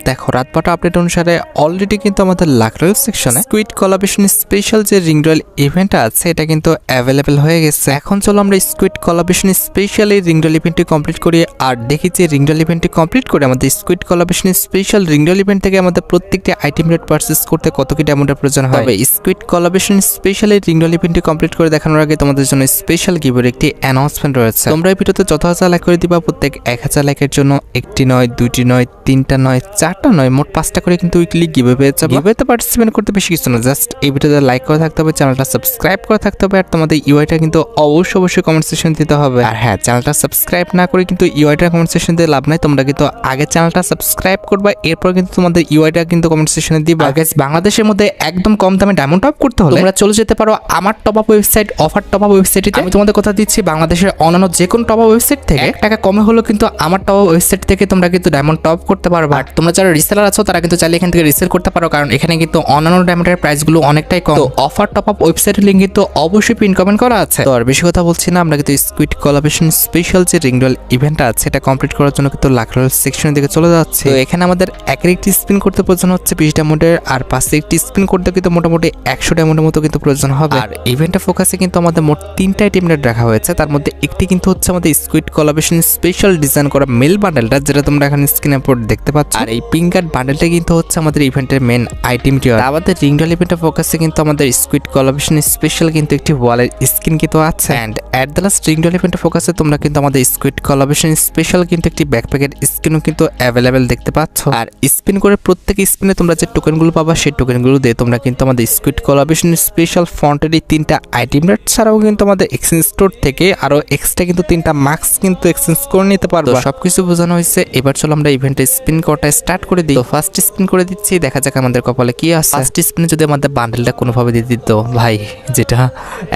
দেখো রাত 12টা আপডেট অনুসারে অলরেডি কিন্তু আমাদের লাক রয়্যাল সেকশনে স্কুইড কোলাবরেশন স্পেশাল যে রিং রয়্যাল ইভেন্ট আছে এটা কিন্তু অ্যাভেলেবেল হয়ে গেছে। এখন চলো আমরা স্কুইড কোলাবরেশন স্পেশাল এই রিং রয়্যাল ইভেন্টটি কমপ্লিট করি। আর দেখি যে রিং রয়্যাল ইভেন্টটি কমপ্লিট করে আমাদের squid collaboration special ring royal event থেকে আমাদের প্রত্যেকটি আইটেম রেট পারচেজ করতে কত কি ডায়মন্ডের প্রয়োজন হয়। স্কুইড কোলাবরেশন স্পেশাল এই রিং রয়্যাল ইভেন্টটি কমপ্লিট করে দেখানোর আগে তোমাদের জন্য স্পেশাল গিভের একটি অ্যানাউন্সমেন্ট রয়েছে। তোমরা এই ভিডিওতে যত হাজার লাইক করে দিবা প্রত্যেক 1000 লাইকের জন্য একটি নয়, দুইটি নয়, তিনটা নয়, চারটা নয়, মোট 5টা করে কিন্তু উইকলি গিভে পেয়ে যাবে। গিভেতে পার্টিসিপেট করতে বেশি কিছু না, জাস্ট এই ভিডিওতে লাইক করে থাকতে হবে, চ্যানেলটা সাবস্ক্রাইব করে থাকতে হবে, আর তোমাদের ইউআইটা কিন্তু অবশ্যই কমেন্ট সেকশন দিতে হবে। আর হ্যাঁ, চ্যানেলটা সাবস্ক্রাইব না করে কিন্তু ইউআইটা কমেন্ট সেকশন দিয়ে লাভ নাই। তোমরা কিন্তু আগে চ্যানেলটা সাবস্ক্রাইব করবা, এরপর কিন্তু তোমাদের ইউআইটা কিন্তু কমেন্ট সেকশনে দিবা। আর গাইস, বাংলাদেশের মধ্যে একদম কম দামে ডায়মন্ড টপ করতে হলে তোমরা চলে যেতে পারো আমার top up website offer top up ওয়েবসাইটে। আমি তোমাদের কথা দিচ্ছি, বাংলাদেশের অন্যান্য যে কোনো টপ আপ ওয়েবসাইট থেকে 1 টাকা কমে হলো কিন্তু আমার টপ আপ ওয়েবসাইট থেকে তোমরা কিন্তু ডায়মন্ড টপ করতে পারবে। আর তোমরা যারা রিসেলার আছো তারা কিন্তু চাইলে এখান থেকে রিসেল করতে পারো, কারণ এখানে কিন্তু অন্যান্য ডায়মন্ডের প্রাইসগুলো অনেকটাই কম। তো অফার টপ আপ ওয়েবসাইটের লিংক কিন্তু অবশ্যই পিন কমেন্ট করা আছে। তো আর বেশি কথা বলছি না, আমরা কিন্তু স্কুইড কোলাবরেশন স্পেশাল যে রিং রয়্যাল ইভেন্ট আছে এটা কমপ্লিট করার জন্য কিন্তু লাক রয়্যাল সেকশনের দিকে চলে যাচ্ছে। তো এখানে আমাদের একটি স্পিন করতে প্রয়োজন হচ্ছে 20 ডায়মন্ডের, আর পাশে একটি স্পিন করতে কিন্তু মোটামুটি 100 ডায়মন্ডের মতো কিন্তু প্রয়োজন হবে। আর ইভেন্টের ফোকাসে কিন্তু আমাদের মোট 3টা আইটেম রেট রাখা হয়েছে, তার মধ্যে একটি কিন্তু হচ্ছে আমাদের স্কুইড কোলাবরেশন স্পেশাল ডিজাইন করা মেল বান্ডেলটা, যেটা তোমরা এখানে স্ক্রিনে উপর দেখতে পাচ্ছ। আর এই পিঙ্ক কার্ড বান্ডেলটা কিন্তু হচ্ছে আমাদের ইভেন্টের মেন আইটেম টিয়ার। আমাদের রিং রয়্যাল ইভেন্টের ফোকাসে কিন্তু আমাদের স্কুইড কোলাবরেশন স্পেশাল কিন্তু একটি ওয়ালের স্কিন কিন্তু আছে। And at the last ring royal ইভেন্টের ফোকাসে তোমরা কিন্তু আমাদের স্কুইড কোলাবরেশন স্পেশাল কিন্তু একটি ব্যাকপ্যাকের স্কিনও কিন্তু অ্যাভেলেবেল দেখতে পাচ্ছ। আর স্পিন করে প্রত্যেক স্পিনে তোমরা যে টোকেনগুলো পাবা সেই টোকেনগুলো দিয়ে তোমরা কিন্তু আমাদের স্কুইড কোলাবরেশন স্পেশাল ফন্টের এই 3টা আইটেম রেট ছাড়াও কিন্তু আমাদের এক্সচেঞ্জ স্টোর থেকে আরো এক্সট্রা কিন্তু 3টা মাস্ক কিন্তু এক্সচেঞ্জ করে নিতে পারবো। সবকিছু বোঝানো হয়েছে, এবার চলো আমরা ইভেন্টে স্পিন করাটা স্টার্ট করে দিই। তো ফার্স্ট স্পিন করে দিচ্ছি, দেখা যাক আমাদের কপালে কি আছে। ফার্স্ট স্পিনে যদি আমাদের বান্ডেলটা কোনোভাবে দিয়ে দিত ভাই, যেটা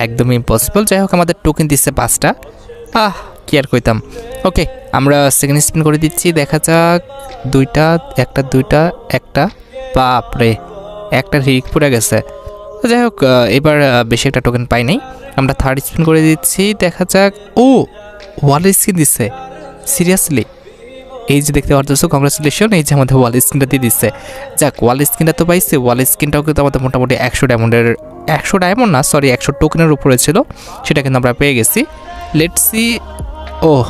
একদমই ইম্পসিবল। যাই হোক, আমাদের টোকেন দিচ্ছে 5টা, কি আর কইতাম। ওকে, আমরা সেকেন্ড স্পিন করে দিচ্ছি, দেখা যাক 2টা, একটা 2টা, একটা, বাপরে একটা রিক পড়ে গেছে। তো যাই হোক, এবার বেশি একটা টোকেন পাই নাই। আমরা থার্ড স্পিন করে দিচ্ছি, দেখা যাক। ও, ওয়াল স্কিন দিচ্ছে, সিরিয়াসলি? এই যে দেখতে পারতেছো, কংগ্রাচুলেশন, এই যে আমাদের ওয়াল স্কিনটা দিয়ে দিচ্ছে। যাক, ওয়াল স্কিনটা তো পাইছে। ওয়াল স্কিনটাও কিন্তু আমাদের মোটামুটি 100 ডায়মন্ডের, 100 ডায়মন্ড না সরি 100 টোকেনের উপরে ছিল, সেটা কিন্তু আমরা পেয়ে গেছি। Let's see. ওহ,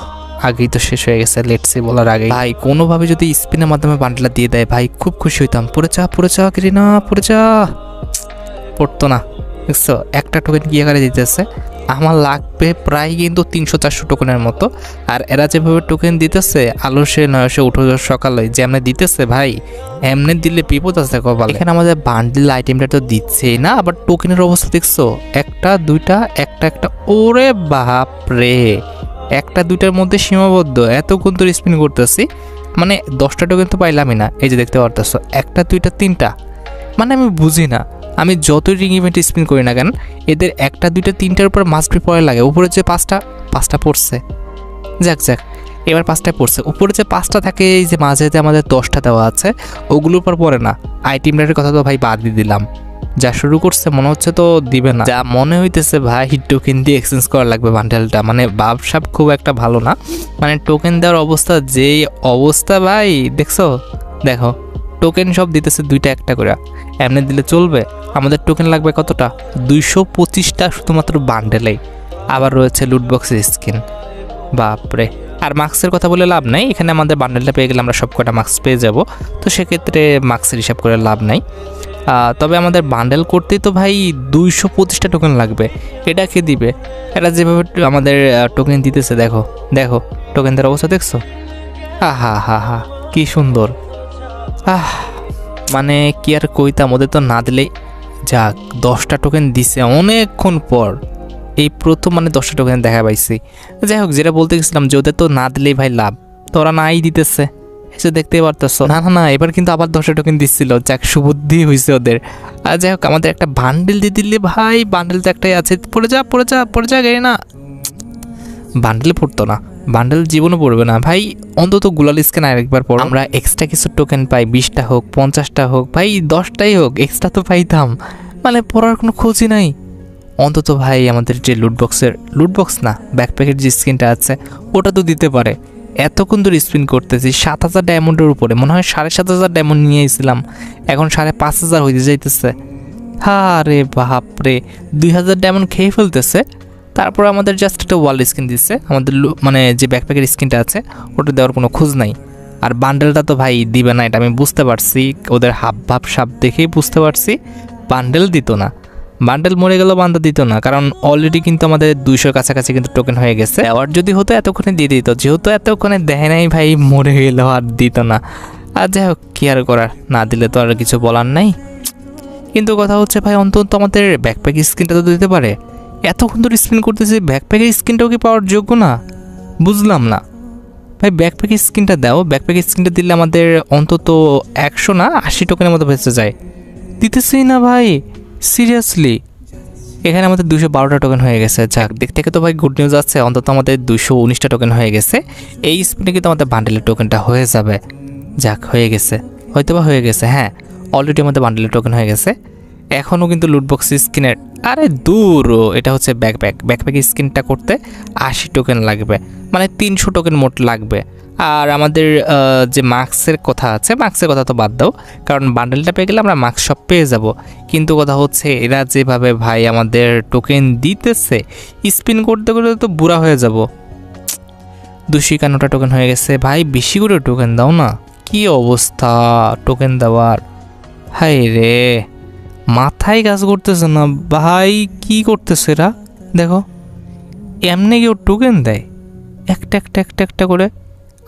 আগেই তো শেষ হয়ে গেছে, লেটস সি বলার আগে। ভাই কোনোভাবে যদি স্পিনের মাধ্যমে বান্ডেলটা দিয়ে দেয় ভাই, খুব খুশি হইতাম। পড়ে চা কিরিনা, পড়ে চা। পড়তো না, দেখছো একটা টোকেন কি আকারে দিতেছে। আমার লাগবে প্রায় কিন্তু 300-400 টোকেনের মতো। আর এরা যেভাবে টোকেন দিতেছে, আলোসে নয়সে উঠো সকালে যেমনি দিতেছে ভাই, এমনি দিলে বিপদ আছে কপালে। এখানে আমাদের বান্ডেল আইটেমটা তো দিচ্ছেই না, আবার টোকেনের অবস্থা দেখছো, একটা 2টা, একটা। ওরে বাপরে, একটা 2টার মধ্যে সীমাবদ্ধ। এতক্ষণ তো স্পিন করতেছি, মানে 10টা টোকেন তো পাইলামই না। এই যে দেখতে পারতেছো, একটা 2টা 3টা, মানে আমি বুঝি না। আমি যতই রিং ইভেন্ট স্পিন করি না কেন, এদের একটা 2টা 3টার উপর মাস্ট বি পড়ে লাগে। উপরে যে 5টা পড়ছে, যাক এবার 5টায় পড়ছে। উপরে যে 5টা থাকে, এই যে মাঝেতে আমাদের 10টা দেওয়া আছে, ওগুলোর উপর পড়ে না। আইটেম রেটের কথা তো ভাই বাদ দিয়ে দিলাম, যা শুরু করছে মনে হচ্ছে তো দিবে না। যা মনে হইতেছে ভাই, টোকেন দিয়ে এক্সচেঞ্জ করা লাগবে বান্ডেলটা। মানে ব্যবসা খুব একটা ভালো না, মানে টোকেন দেওয়ার অবস্থা যেই অবস্থা ভাই, দেখো টোকেন সব দিতেছে 2টা 1টা করে। এমনি দিলে চলবে? আমাদের টোকেন লাগবে কতটা? 225টা শুধুমাত্র বান্ডেলেই। আবার রয়েছে লুটবক্সের স্কিন, বাপরে। আর মার্কসের কথা বলে লাভ নাই, এখানে আমাদের বান্ডেলটা পেয়ে গেলে আমরা সব কটা মার্কস পেয়ে যাব। তো সেক্ষেত্রে মার্কসের হিসাব করে লাভ নাই। তবে আমাদের বান্ডেল করতেই তো ভাই 225টা টোকেন লাগবে। এটা কে দিবে? এটা যেভাবে আমাদের টোকেন দিতেছে, দেখো টোকেন দেওয়ার অবস্থা দেখছো? হা কি সুন্দর। মানে কি আর কইতাম, ওদের তো না দিলেই। যাক, 10টা টোকেন দিছে অনেকক্ষণ পর, এই প্রথম মানে 10টা টোকেন দেখা পাইছি। যাই হোক, যেটা বলতে গেছিলাম যে ওদের তো না দিলেই ভাই লাভ, তো ওরা নাই দিতেছে, এসে দেখতে পারতেছ। না এবার কিন্তু আবার 10টা টোকেন দিচ্ছিল। যাক, সুবুদ্ধি হয়েছে ওদের। আর যাই হোক, আমাদের একটা বান্ডেল দিয়ে দিলে ভাই, বান্ডেল তো একটাই আছে। পড়ে যা গাড়ি না, বান্ডেলে পড়তো না, বান্ডেল জীবনও পড়বে না ভাই। অন্তত গুলাল স্ক্যান আরেকবার পর আমরা এক্সট্রা কিছু টোকেন পাই, 20টা হোক 50টা হোক ভাই, 10টাই হোক, এক্সট্রা তো পাইতাম। মানে পড়ার কোনো খোঁজই নাই। অন্তত ভাই আমাদের যে লুটবক্স না, ব্যাকপ্যাকের যে স্কিনটা আছে ওটা তো দিতে পারে। এতক্ষণ ধরে স্পিন করতেছি 7,000 ডায়মন্ডের উপরে, মনে হয় 7,500 ডায়মন্ড নিয়ে এসেছিলাম, এখন 5,500 হইতে যাইতেছে। আরে বাপরে, 2,000 ডায়মন্ড খেয়ে ফেলতেছে। তারপর আমাদের জাস্ট একটা ওয়াল স্কিন দিচ্ছে, আমাদের মানে যে ব্যাকপ্যাকের স্কিনটা আছে ওটা দেওয়ার কোনো খোঁজ নাই। আর বান্ডেলটা তো ভাই দিবে না, এটা আমি বুঝতে পারছি, ওদের হাব ভাব সাপ দেখেই বুঝতে পারছি বান্ডেল দিত না। বান্ডেল মরে গেল, বান্দা দিত না, কারণ অলরেডি কিন্তু আমাদের 200 কাছাকাছি কিন্তু টোকেন হয়ে গেছে। আর যদি হতো এতক্ষণে দিয়ে দিত, যেহেতু এতক্ষণে দেয় নাই ভাই, মরে গেল আর দিত না। আর যাই হোক, কি আর করার, না দিলে তো আর কিছু বলার নাই। কিন্তু কথা হচ্ছে ভাই, অন্তত আমাদের ব্যাকপ্যাক স্কিনটা তো দিতে পারে। এতক্ষণ ধরে স্পিন করতেছি, ব্যাকপ্যাকের স্কিনটাও কি পাওয়ার যোগ্য না? বুঝলাম না ভাই, ব্যাকপ্যাকের স্কিনটা দাও। ব্যাকপ্যাকের স্কিনটা দিলে আমাদের অন্তত 100 না 80 টোকেনের মতো বেঁচে যায়। দিতেছেই না ভাই, সিরিয়াসলি। এখানে আমাদের 212টা টোকেন হয়ে গেছে। যাক, দিক থেকে তো ভাই গুড নিউজ আছে, অন্তত আমাদের 219টা টোকেন হয়ে গেছে। এই স্পিনে কিন্তু আমাদের বান্ডেলের টোকেনটা হয়ে যাবে। যাক, হয়ে গেছে, হয়তো বা হয়ে গেছে। হ্যাঁ, অলরেডি আমাদের বান্ডেলের টোকেন হয়ে গেছে। এখনও কিন্তু লুটবক্স স্কিনের, আরে দূর, এটা হচ্ছে ব্যাকপ্যাক স্কিনটা করতে 80 টোকেন লাগবে, মানে 300 টোকেন মোট লাগবে। আর আমাদের যে মার্কসের কথা আছে, মার্কসের কথা তো বাদ দাও, কারণ বান্ডেলটা পেয়ে গেলে আমরা মার্কস সব পেয়ে যাব। কিন্তু কথা হচ্ছে, এরা যেভাবে ভাই আমাদের টোকেন দিতেছে, স্পিন করতে করতে তো বুড়া হয়ে যাব। 251টা টোকেন হয়ে গেছে ভাই, বেশি করে টোকেন দাও না, কি অবস্থা টোকেন দেওয়ার। হাই রে, মাথায় কাজ করতেছে না ভাই, কি করতেছে এরা? দেখো, এমনি কেউ টোকেন দেয় একটা একটা একটা একটা করে।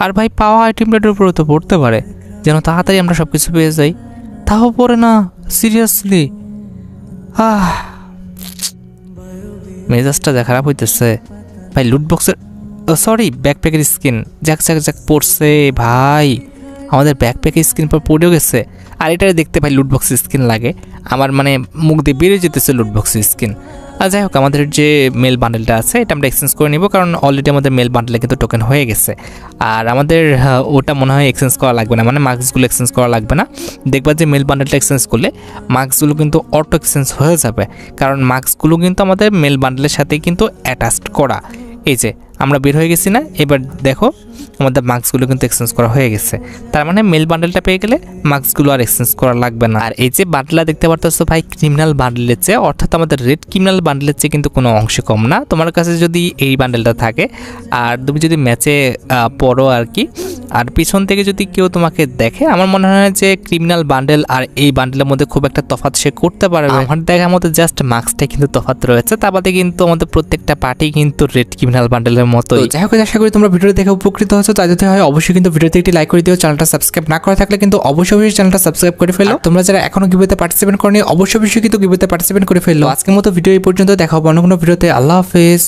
আর ভাই, পাওয়া আইটেমটার উপরে তো পড়তে পারে, যেন তাড়াতাড়ি আমরা সব কিছু পেয়ে যাই, তাও পড়ে না। সিরিয়াসলি মেজাজটা যা খারাপ হইতেছে ভাই। লুটবক্সের, সরি, ব্যাকপ্যাকের স্কিন যাক যাক যাক পড়ছে ভাই, আমাদের ব্যাকপ্যাকের স্কিন পর পড়েও গেছে। আর এটা দেখতে ভাই লুটবক্স স্কিন লাগে, আমার মানে মুখ দিয়ে বেরিয়ে যেতেছে লুটবক্স স্কিন। আর যাই হোক, আমাদের যে মেল বান্ডেলটা আছে এটা আমরা এক্সচেঞ্জ করে নিব, কারণ অলরেডি আমাদের মেল বান্ডেলে কিন্তু টোকেন হয়ে গেছে। আর আমাদের ওটা মনে হয় এক্সচেঞ্জ করা লাগবে না, মানে মার্কসগুলো এক্সচেঞ্জ করা লাগবে না। দেখবা যে মেল বান্ডেলটা এক্সচেঞ্জ করলে মার্কসগুলো কিন্তু অটো এক্সচেঞ্জ হয়ে যাবে, কারণ মার্কসগুলো কিন্তু আমাদের মেল বান্ডেলের সাথে কিন্তু অ্যাটাচড করা। এই যে আমরা বের হয়ে গেছি না, এবার দেখো আমাদের মার্কসগুলো কিন্তু এক্সচেঞ্জ করা হয়ে গেছে। তার মানে মেল বান্ডেলটা পেয়ে গেলে মার্কসগুলো আর এক্সচেঞ্জ করা লাগবে না। আর এই যে বান্ডেলটা দেখতে পারতেছো ভাই, ক্রিমিনাল বান্ডেলের চেয়ে, অর্থাৎ আমাদের রেড ক্রিমিনাল বান্ডেলের চেয়ে কিন্তু কোনো অংশে কম না। তোমার কাছে যদি এই বান্ডেলটা থাকে আর তুমি যদি ম্যাচে পড়ো আর কি, আর পিছন থেকে যদি কেউ তোমাকে দেখে, আমার মনে হয় যে ক্রিমিনাল বান্ডেল আর এই বান্ডেলের মধ্যে খুব একটা তফাৎ সে করতে পারবে। আমার দেখার মতো জাস্ট মার্কসটাই কিন্তু তফাৎ রয়েছে, তার বাদে কিন্তু আমাদের প্রত্যেকটা পার্টি কিন্তু রেড ক্রিমিনাল বান্ডেলের মতো। যাই হোক, আশা করি তোমরা ভিডিও দেখে উপকৃত হয়েছো। তাই যদি হয় অবশ্যই কিন্তু ভিডিওতে একটি লাইক করে দিও। চ্যানেলটা সাবস্ক্রাইব না করা থাকলে কিন্তু অবশ্যই চ্যানেলটা সাবস্ক্রাইব করে ফেলো। তোমরা যারা এখনো গিভওয়েতে পার্টিসিপেট করনি, অবশ্যই কিন্তু গিভওয়েতে পার্টিসিপেট করে ফেলো। আজকের মতো ভিডিও এই পর্যন্ত, দেখা হবে অন্য কোনো ভিডিওতে। আল্লাহ হাফেজ।